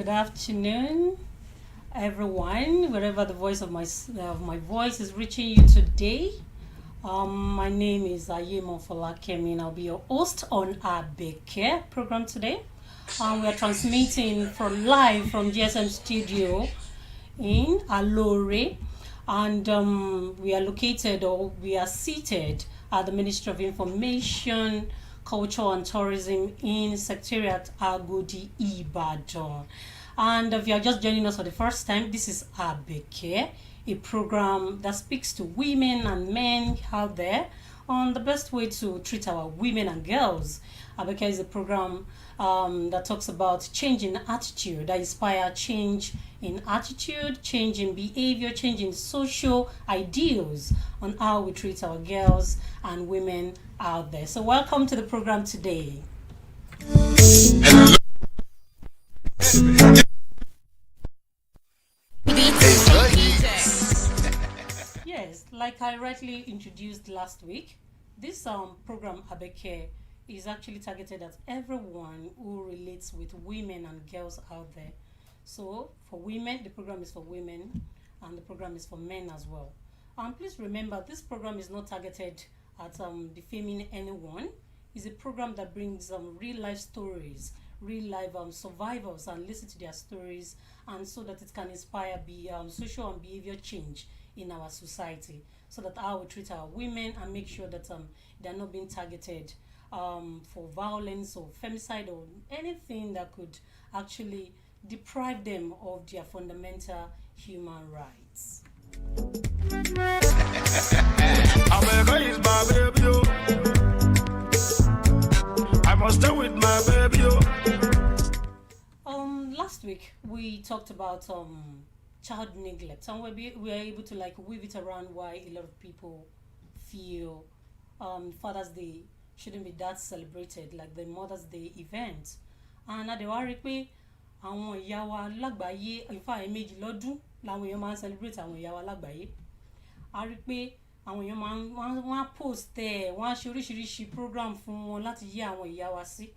Good afternoon, everyone, wherever the voice of my voice is reaching you today. My name is Ayemo Folakemi, and I'll be your host on Abeke program today. We are transmitting live from GSM Studio in Aloore, and we are seated at the Ministry of Information, Culture and Tourism in Secretariat Agodi Ibadan. And if you are just joining us for the first time, this is Abeke, a program that speaks to women and men out there on the best way to treat our women and girls. Abeke is a program that talks about change in attitude, that inspire change in attitude, change in behavior, change in social ideals on how we treat our girls and women out there. So welcome to the program today. Yes, like I rightly introduced last week, this program Abeke is actually targeted at everyone who relates with women and girls out there. So for women, the program is for women, and the program is for men as well. Please remember, this program is not targeted at defaming anyone. It's a program that brings real life stories, real life survivors, and listen to their stories, and so that it can inspire social and behavior change in our society, so that how we treat our women and make sure that they're not being targeted for violence or femicide or anything that could actually deprive them of their fundamental human rights. Abeke is my baby, I must stay with my baby. Last week we talked about child neglect, and we were able to weave it around why a lot of people feel Father's Day shouldn't be that celebrated like the Mother's Day event. And àdéhùn rí pé àwọn ìyá wa lágbàáyé ìfà ẹ̀ẹ̀mejì lọ́dún làwọn èèyàn máa ń celebrate àwọn ìyá wa lágbàáyé. A rí pé àwọn èèyàn wọ́n á post wọ́n á ṣe oríṣiríṣi program fún wọn láti yí àwọn ìyá wa sí.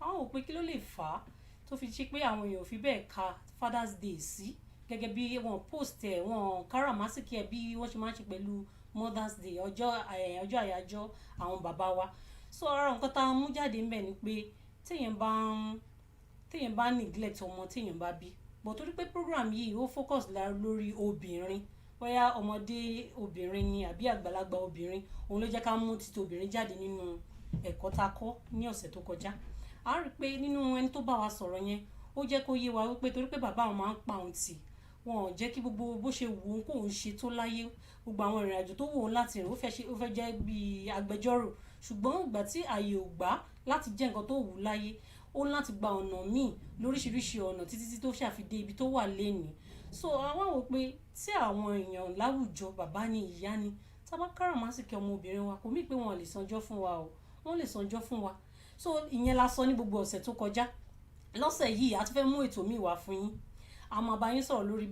Àwọn wò pé kí ló lè fà á tó fi ṣe pé àwọn èèyàn ò fi bẹ́ẹ̀ ka Father's Day sí gẹ́gẹ́ bí wọ́n post wọ́n káràmásìkí bí wọ́n ṣe máa ń ṣe pẹ̀lú Mother's Day, ọjọ́ àyájọ́ àwọn bàbá wa. So ara nǹkan tá a mú jáde ńbẹ̀ ni pé téèyàn bá neglect ọmọ téèyàn bá bí, but torí pé program yìí ó focus lórí obìnrin, bóyá ọmọdé obìnrin ni àbí àgbàlagbà obìnrin, òun ló jẹ́ ká mú títí obìnrin jáde nínú ẹ̀kọ́ tá a kọ́ ní ọ̀sẹ̀ tó kọjá. A rí pé nínú ẹni tó bá wa sọ̀rọ̀ yẹn, ó jẹ́ kó yé wa wípé torí pé bàbá àwọn máa ń pa òun tì, wọn ò jẹ́ kí gbogbo bó ṣe wù ú kóun ṣe tó láyé, gbogbo àwọn ìrìn àjò tó wù ú láti rìn ó fẹ́ jẹ́ bí agbẹjọ́rò, ṣùgbọ́n ìgbà tí ààyè ò gbà láti jẹ́ nǹkan tó wù ú láyé, ó láti gba ọ̀nà míì lóríṣiríṣi ọ̀nà títí tó ṣàfidé ibi tó wà lénìí. So àwọn wò pé tí àwọn èèyàn láwùjọ, bàbá ni ìyá ni, tá bá káràmásìkí ọmọbìnrin wa, kò mí pé wọn lè sanjọ́ fún wa o, wọ́n lè sanjọ́ fún wa. So ìyẹn la sọ ní gbogbo ọ̀sẹ̀ tó kọjá. Lọ́sẹ̀ yìí a ti fẹ́ mú ètò míì wá fún yín. A máa bá yín sọ̀rọ̀ lórí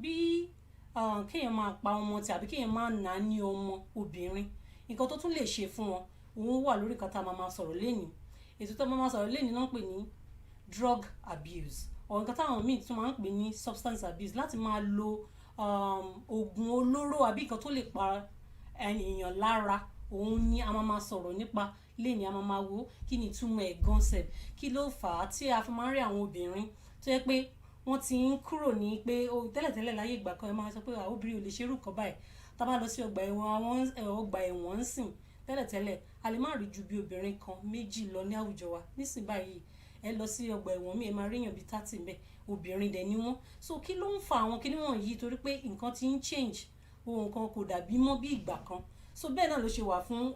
bí kéèyàn máa pa ọmọ tàbí kéèyàn máa nà á ní ọmọ obìnrin, nǹkan tó tún lè ṣe fún wọn. Òun wà lórí nǹkan tá a máa sọ̀rọ̀ lénìí. Ètò tó máa sọ̀rọ̀ lénìí náà ń pè ní drug abuse, or nǹkan táwọn míì tún máa ń pè ní substance abuse, láti máa lo oògùn olóró àbí nǹkan tó lè pa èèyàn lára. Òun ni a máa sọ̀rọ̀ nípa lénìí. A máa wo kí ni ìtumọ̀ ẹ̀ gan sef, kí ló fà á tí a fi máa ń rí àwọn obìnrin tó yẹ pé wọ́n ti ń kúrò ní pé tẹ́lẹ̀tẹ́lẹ̀ láyé ìgbà kan ẹ máa sọ pé obìnrin ò lè ṣerú nǹkan báyìí. Tá bá lọ sí ọgbà ẹ̀wọ̀n ń sìn, tẹ́lẹ̀tẹ́lẹ̀ a lè má rí ju bí obìnrin kan méjì lọ ní àwùjọ wa. Nísìnyí báyìí ẹ lọ sí ọgbà ẹ̀wọ̀n mi, ẹ máa ríyàn bíi 30 ńbẹ̀, obìnrin dẹ̀ ni wọ́n. So kí ló ń fa àwọn kíní wọ̀nyí? Torí pé nǹkan ti ń change, ohun kan kò dàbí mọ́ bí ìgbà kan. So bẹ́ẹ̀ náà ló ṣe wà fún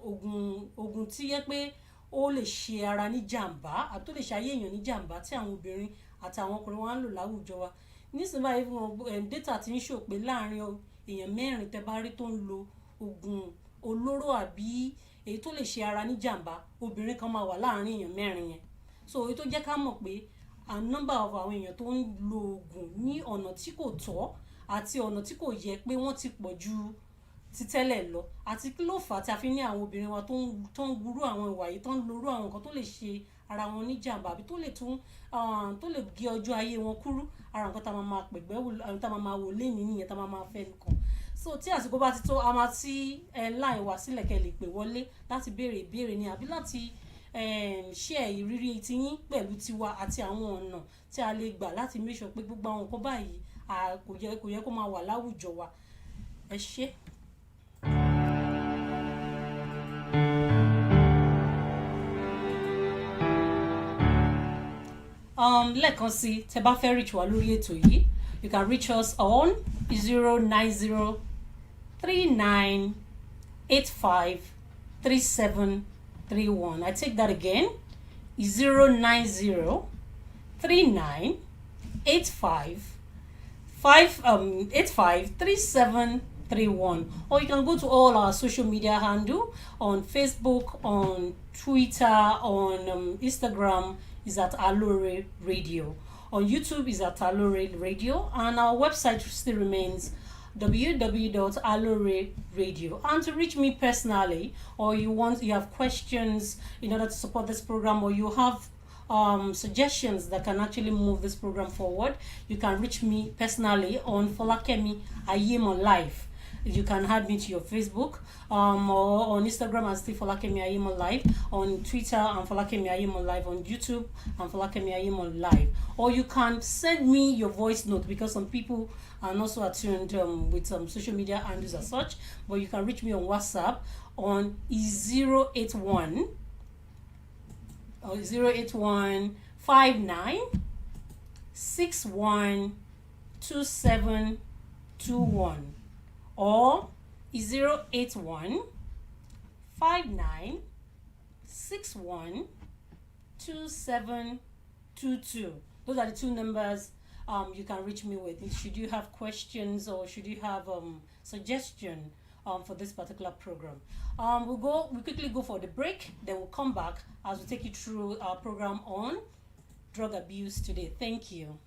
ogun tí yẹ pé ó lè ṣe ara ní jàǹbá àbí tó lè ṣe ayé èèyàn ní jàǹbá tí àwọn obìnrin àtàwọn ọkùnrin wọn á lò láwùjọ wa. Nísìnyí báyìí fún data ti ń show pé láàrin èèyàn mẹ́rin tẹ́ bá rí tó ń lo oògùn olóró àbí èyí tó lè ṣe ara ní jàǹbá, obìnrin kan máa wà láàrin èèyàn mẹ́rin yẹn. So èyí tó jẹ́ ká mọ̀ pé a number of àwọn èèyàn tó ń lo oògùn ní ọ̀nà tí kò tọ́ àti ọ̀nà tí kò yẹ pé wọ́n ti pọ̀ ju ti tẹ́lẹ̀ lọ. Àti kí ló fà á tí a fi ní àwọn obìnrin wa tó ń gurú àwọn ìwà yìí, tó ń lorú àwọn nǹkan tó lè ṣe ara wọn ní jàǹbá àbí tó lè tún tó lè gé ọjọ́ ayé wọn kúrú, ara nǹkan tá a máa pẹ̀gbẹ́ wò tá a máa wò lé nìyẹn tá a máa fẹ́ nìkan. So tí àsìkò bá ti tó a máa tí line wá sílẹ̀ kẹ́ lè pè wọlé láti béèrè ìbéèrè ni àbí láti share ìrírí tiyín pẹ̀lú tiwa àti àwọn ọ̀nà tí a lè gbà láti make sure pé gbogbo àwọn nǹkan báyìí kò yẹ kó máa wà láwùjọ wa. Ẹ ṣé. Lẹ́ẹ̀kan sí tẹ́ bá fẹ́ reach wa lórí ètò yìí, you can reach us on 09039853731. I take that again, 09039853731. Or you can go to all our social media handle on Facebook, on Twitter, on Instagram is at Aloore Radio. On YouTube is at Aloore Radio, and our website still remains www.aloore radio. And to reach me personally, or you have questions in order to support this program, or you have suggestions that can actually move this program forward, you can reach me personally on Folakemi Ayemo Live. You can add me to your Facebook, or on Instagram and still Folakemi Ayemo Live, on Twitter and Folakemi Ayemo Live, on YouTube and Folakemi Ayemo Live. Or you can send me your voice note, because some people are not so attuned with some social media handles as such. But you can reach me on WhatsApp on 081 or 08159 612721 or 081 59 61 2722. Those are the two numbers you can reach me with. Should you have questions or should you have suggestion for this particular program. We'll quickly go for the break, then we'll come back as we take you through our program on drug abuse today. Thank you.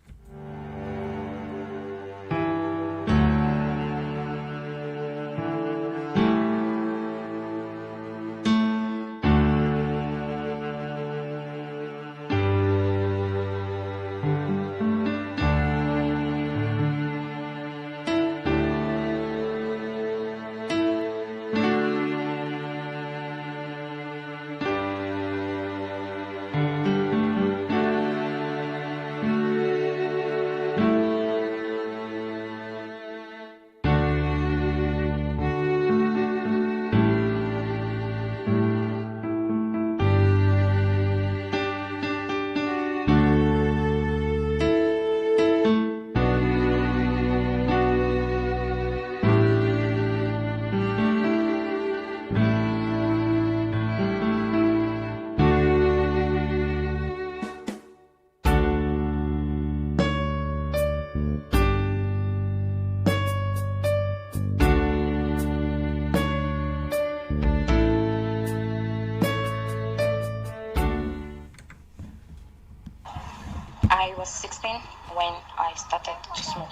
I was 16 when I started to smoke.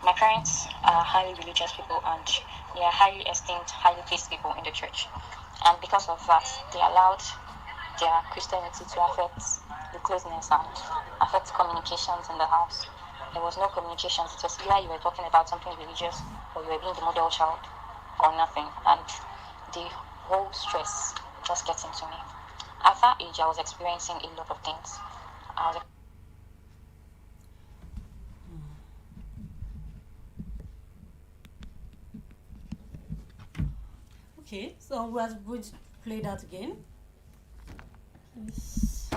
My parents are highly religious people and they are highly esteemed, highly placed people in the church. And because of that, they allowed their Christianity to affect the closeness and affect communications in the house. There was no communications. It was either you were talking about something religious or you were being the model child or nothing. And the whole stress just gets into me. At that age, I was experiencing a lot of things. Okay, so we'll play that again. Yes.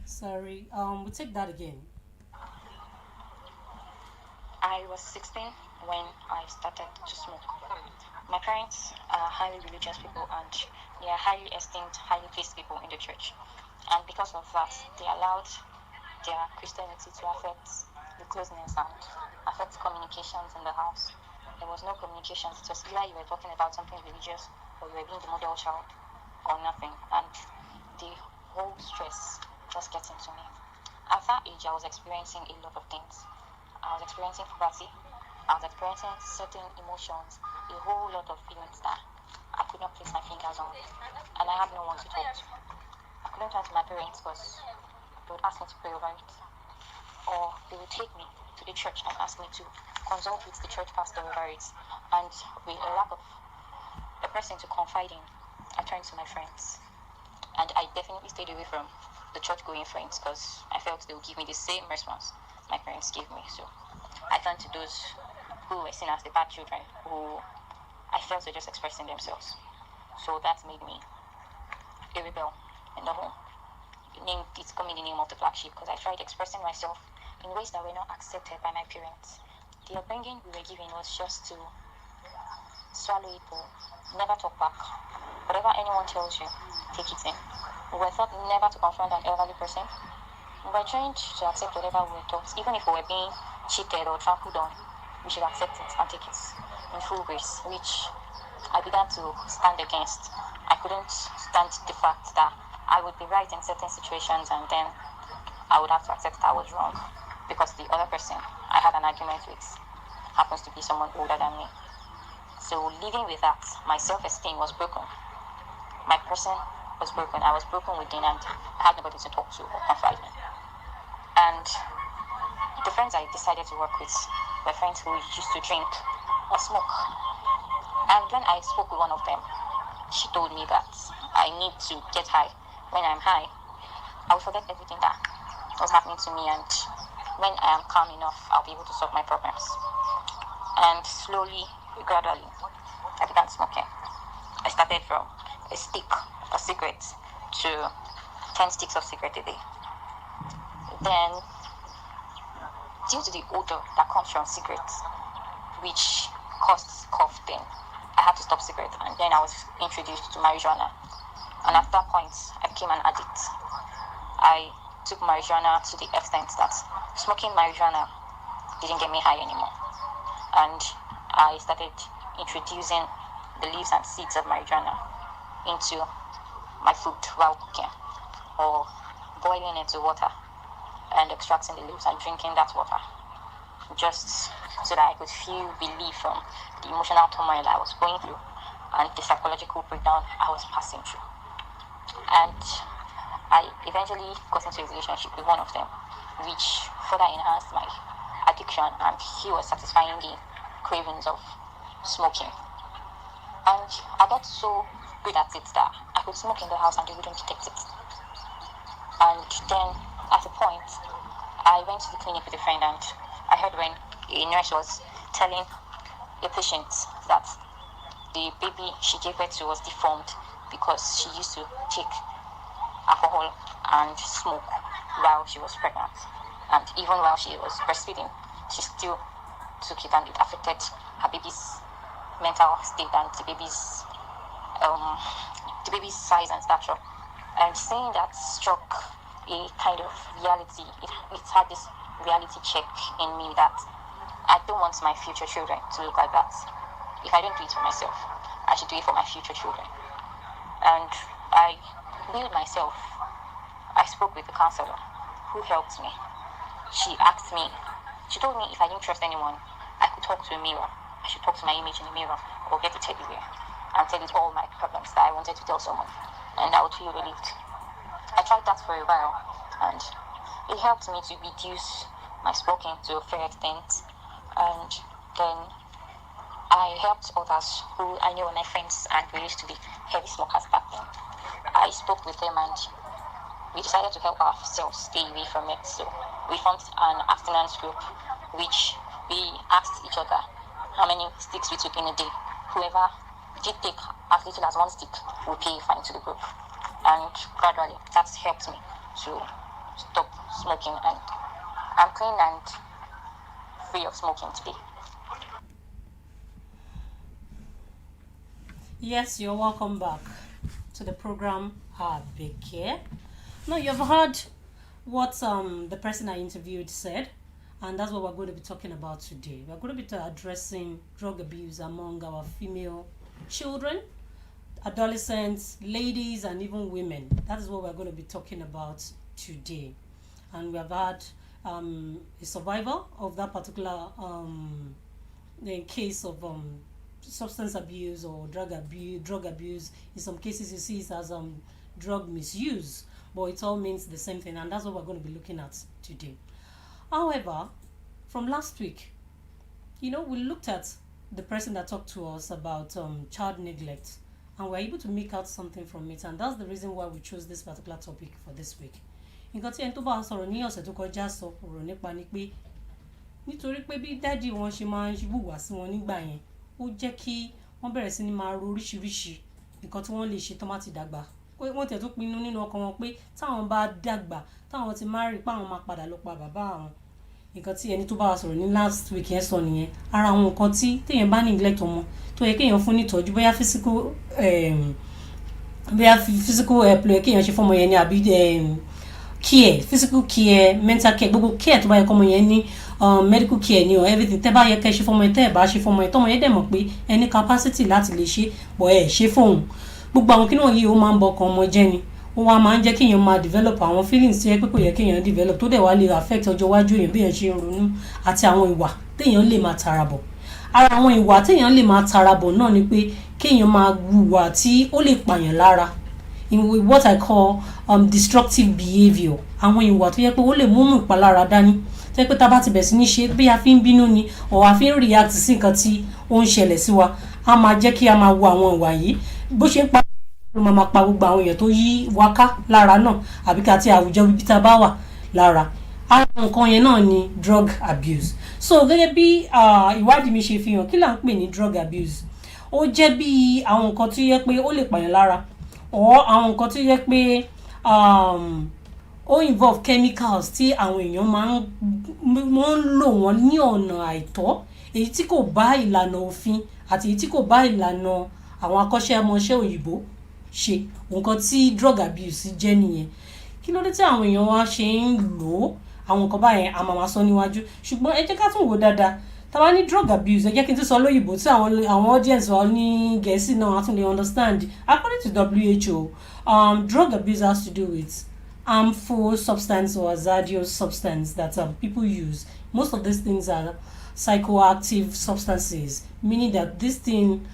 Sorry, we'll take that again. I was 16 when I started to smoke. My parents are highly religious people and they are highly esteemed, highly placed people in the church. And because of that, they allowed their Christianity to affect the closeness and affect communications in the house. There was no communications. It was either you were talking about something religious or you were being the model child or nothing. And the whole stress just gets into me. At that age, I was experiencing a lot of things. I was experiencing poverty. I was experiencing certain emotions, a whole lot of feelings that I could not place my fingers on. And I had no one to talk to. I couldn't turn to my parents because they would ask me to pray over it. Or they would take me to the church and ask me to consult with the church pastor over it. And with a lack of a person to confide in, I turned to my friends. And I definitely stayed away from the church-going friends because I felt they would give me the same response my parents gave me. So I turned to those who were seen as the bad children, who I felt were just expressing themselves. So that made me a rebel in the home. It's called me the name of the black sheep because I tried expressing myself in ways that were not accepted by my parents. The upbringing we were given was just to swallow it or never talk back. Whatever anyone tells you, take it in. We were taught never to confront an elderly person. We were trained to accept whatever we were taught. Even if we were being cheated or trampled on, we should accept it and take it in full grace, which I began to stand against. I couldn't stand the fact that I would be right in certain situations and then I would have to accept that I was wrong because the other person I had an argument with happens to be someone older than me. So living with that, my self-esteem was broken. My person was broken. I was broken within and I had nobody to talk to or confide in. And the friends I decided to work with were friends who used to drink or smoke. And when I spoke with one of them, she told me that I need to get high. When I'm high, I will forget everything that was happening to me, and when I am calm enough, I'll be able to solve my problems. And slowly, gradually, I began smoking. I started from a stick of cigarettes to 10 sticks of cigarette a day. Then, due to the odor that comes from cigarettes, which causes cough pain, I had to stop cigarettes, and then I was introduced to marijuana. And at that point, I became an addict. I took marijuana to the extent that smoking marijuana didn't get me high anymore. And I started introducing the leaves and seeds of marijuana into my food while cooking, or boiling it into water and extracting the leaves and drinking that water, just so that I could feel relief from the emotional turmoil I was going through and the psychological breakdown I was passing through. And I eventually got into a relationship with one of them, which further enhanced my addiction, and he was satisfying the cravings of smoking. And I got so good at it that I could smoke in the house and they wouldn't detect it. And then at a point, I went to the clinic with a friend, and I heard when a nurse was telling a patient that the baby she gave birth to was deformed because she used to take alcohol and smoke while she was pregnant. And even while she was breastfeeding, she still took it, and it affected her baby's mental state and the baby's size and stature. And seeing that struck a kind of reality. It had this reality check in me that I don't want my future children to look like that. If I don't do it for myself, I should do it for my future children. And I willed myself. I spoke with the counselor who helped me. She told me if I didn't trust anyone, I could talk to a mirror. I should talk to my image in the mirror or get a teddy bear and tell it all my problems that I wanted to tell someone, and I would feel relieved. I tried that for a while, and it helped me to reduce my smoking to a fair extent. And then I helped others who I knew were my friends and we used to be heavy smokers back then. I spoke with them and we decided to help ourselves stay away from it. So we formed an abstinence group, which we asked each other how many sticks we took in a day. Whoever did take as little as one stick will pay a fine to the group. And gradually that's helped me to stop smoking, and I'm clean and free of smoking today. Yes, you're welcome back to the program Abeke. Now you've heard what the person I interviewed said, and that's what we're going to be talking about today. We're going to be addressing drug abuse among our female children, adolescents, ladies, and even women. That is what we're going to be talking about today. And we have had a survivor of that particular case of substance abuse or drug abuse. In some cases you see it as drug misuse, but it all means the same thing, and that's what we're going to be looking at today. However, from last week, we looked at the person that talked to us about child neglect, and we're able to make out something from it, and that's the reason why we chose this particular topic for this week. Nǹkan tí ẹni tó bá sọ̀rọ̀ ní ọ̀sẹ̀ tó kọjá sọ ọ̀rọ̀ nípa ni pé nítorí pé bí dádì wọn ṣe máa ń hùwà sí wọn nígbà yẹn ó jẹ́ kí wọ́n bẹ̀rẹ̀ sí ní máa ro oríṣiríṣi nǹkan tí wọ́n lè ṣe tó má ti dàgbà. Wọ́n tẹ̀ tó pinnu nínú ọkàn wọn pé táwọn bá dàgbà táwọn ti máa rí pé àwọn máa padà lọ pa bàbá àwọn. Nǹkan tí ẹni tó bá wa sọ̀rọ̀ ní last week yẹn sọ nìyẹn. Ara àwọn nǹkan tí téèyàn bá neglect ọmọ tó yẹ kéèyàn fún ní ìtọ́jú bóyá physical help ló yẹ kéèyàn ṣe fọ́mọ yẹn ní àbí care, physical care, mental care, gbogbo care tó bá yẹ kọ́mọ yẹn ní medical care ni or everything tẹ́ bá yẹ kẹ́ ṣe fọ́mọ yẹn tẹ́ ẹ̀ bá ṣe fọ́mọ yẹn tọ́mọ yẹn dẹ̀ mọ̀ pé ẹni capacity láti lè ṣe bọ̀ ẹ̀ ṣe fóun. Gbogbo àwọn kí náà yìí ó máa ń bọ ọkàn ọmọ jẹ́ ni ó wá máa ń jẹ́ kéèyàn máa develop àwọn feelings tó yẹ pé kò yẹ kéèyàn develop tó dẹ̀ wá lè affect ọjọ́ iwájú èèyàn bí èèyàn ṣe ń ronú àti àwọn ìwà téèyàn lè máa tara bọ̀. Ara àwọn ìwà téèyàn lè máa tara bọ̀ náà ni pé kéèyàn máa hùwà tí ó lè pààyàn lára, in what I call destructive behaviour. Àwọn ìwà tó yẹ pé ó lè mú ìpalára dání tó yẹ pé tá bá ti bẹ̀ sí ní ṣe bí a fi ń bínú ni or a fi ń react sí nǹkan tí ó ń ṣẹlẹ̀ sí wa, a máa jẹ́ kí a máa wo àwọn ìwà yìí bó ṣe ń pa ló máa pa gbogbo àwọn èèyàn tó yí wa ká lára náà àbí ká ti àwùjọ bíbí tá a bá wà lára. Ara nǹkan yẹn náà ni drug abuse. So gẹ́gẹ́ bí ìwádìí mi ṣe fi hàn, kí là ń pè ní drug abuse? Ó jẹ́ bí àwọn nǹkan tó yẹ pé ó lè pààyàn lára or àwọn nǹkan tó yẹ pé ó involve chemicals tí àwọn èèyàn máa ń lò wọ́n ní ọ̀nà àìtọ́, èyí tí kò bá ìlànà òfin àti èyí tí kò bá ìlànà àwọn akọ́ṣẹ́mọṣẹ́ òyìnbó ṣe. Nǹkan tí drug abuse jẹ́ nìyẹn. Kí ló dé tí àwọn èèyàn wa ṣe ń lò ó? Àwọn nǹkan báyẹn a máa sọ níwájú, ṣùgbọ́n ẹ jẹ́ ká tún wò dáadáa. Tá bá ní drug abuse, ẹ jẹ́ kí n tún sọ lóyìnbó tí àwọn audience wa ní Gẹ̀ẹ́sì náà á tún lè understand. According to WHO, drug abuse has to do with harmful substance or hazardous substance that people use. Most of these things are psychoactive substances, meaning that this thing,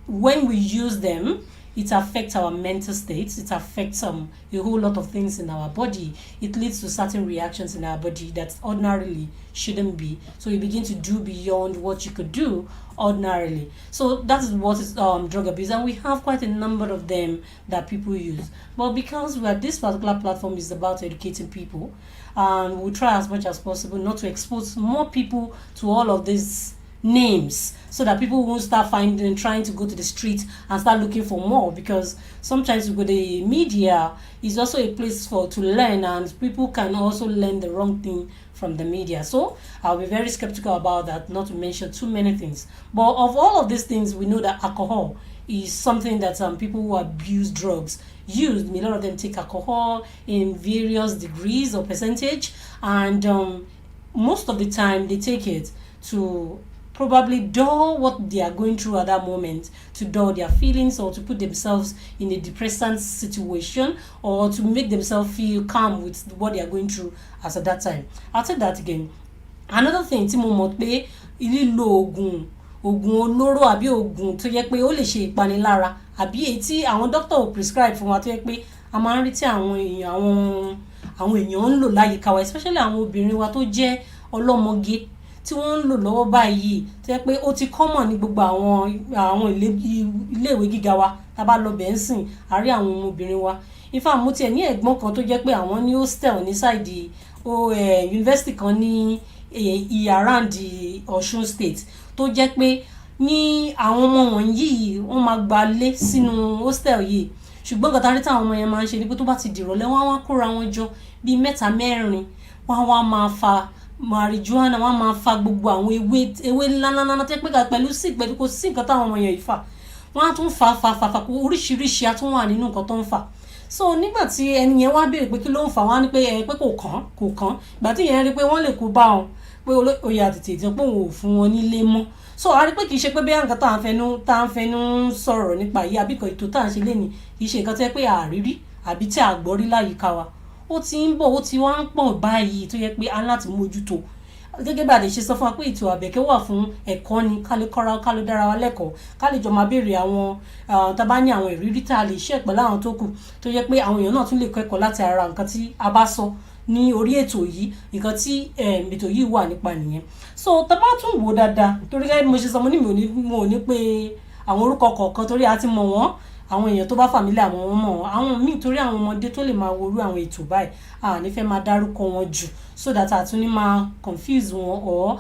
when we use them, it affects our mental state, it affects a whole lot of things in our body. It leads to certain reactions in our body that ordinarily shouldn't be. So you begin to do beyond what you could do ordinarily. So that is what is drug abuse, and we have quite a number of them that people use. But because this particular platform is about educating people, and we'll try as much as possible not to expose more people to all of these names so that people won't start trying to go to the street and start looking for more, because sometimes with the media is also a place to learn, and people can also learn the wrong thing from the media. So I'll be very skeptical about that, not to mention too many things. But of all of these things, we know that alcohol is something that people who abuse drugs use. A lot of them take alcohol in various degrees or percentage, and most of the time they take it to probably dull what they are going through at that moment, to dull their feelings, or to put themselves in a depressant situation, or to make themselves feel calm with what they are going through as at that time. I'll take that again. Another thing tí mo mọ̀ pé lílo oògùn olóró àbí oògùn tó yẹ pé ó lè ṣe ìpanilára àbí èyí tí àwọn doctor ò prescribe fún wa tó yẹ pé a máa ń rí tí àwọn èèyàn ń lò láyìíká wa, especially àwọn obìnrin wa tó jẹ́ ọlọ́mọge tí wọ́n ń lò lọ́wọ́ báyìí tó yẹ pé ó ti common ní gbogbo àwọn iléèwé gíga wa. Tá bá lọ bẹ́ẹ̀ ń sìn àárí àwọn ọmọbìnrin wa. In fact, mo tiẹ̀ ní ẹ̀gbọ́n kan tó jẹ́ pé àwọn ní hostel ní side university kan ní around Ọ̀ṣun state, tó jẹ́ pé ní àwọn ọmọ wọ̀nyí wọ́n máa gba lé sínú hostel yìí, ṣùgbọ́n nǹkan tá rí táwọn ọmọ yẹn máa ń ṣe ni pé tó bá ti dìrọ̀lẹ́ wọ́n á wá kóra wọn jọ bíi 3-4, wọ́n á wá máa fa marijuana, wọ́n máa fa gbogbo àwọn ewé ńláńlá tẹ́ pé pẹ̀lú sí pẹ̀lú kò sí nǹkan táwọn ọmọ yẹn yìí fà, wọ́n á tún fa oríṣiríṣi á tún wà nínú nǹkan tó ń fà. So nígbà tí ẹni yẹn wá béèrè pé kí ló ń fà, wọ́n á ní pé pé kò kàn ìgbà tí yẹn rí pé wọ́n lè kó bá wọn pé oyè àtètè jẹ́ pé òun ò fún wọn nílé mọ́. So a rí pé kì í ṣe pé bí nǹkan tá à ń fẹnu sọ̀rọ̀ nípa yìí àbí kan ètò tá à ń ṣe lénìí kì í ṣe nǹkan tẹ́ pé àrírí àbí tí a gbọ́ rí láyìíká wa, ó ti ń bọ̀, ó ti wá ń pọ̀ báyìí tó yẹ pé a láti mójútó. Gẹ́gẹ́ bí a lè ṣe sọ fún wa pé ètò Abeke wà fún ẹ̀kọ́ ni, ká lè kọ́ra ká lè dára wa lẹ́kọ̀ọ́, ká lè jọ máa béèrè àwọn tá bá ní àwọn ìrírí tá a lè share pẹ̀lú àwọn tó kù, tó yẹ pé àwọn èèyàn náà tún lè kẹ́kọ̀ọ́ láti ara nǹkan tí a bá sọ ní orí ètò yìí, nǹkan tí ètò yìí wà nípa nìyẹn. So tá bá tún wò dáadáa, torí gẹ́gẹ́ bí mo ṣe sọ, mo ní pé àwọn orúkọ kọ̀ọ̀kan torí a ti mọ̀ wọ́n, àwọn èèyàn tó bá fàmílì àwọn wọn mọ̀ wọ́n, àwọn míì torí àwọn ọmọdé tó lè máa worú àwọn ètò báyìí a ní fẹ́ máa dárúkọ wọn jù so that a tún ní máa confuse wọn or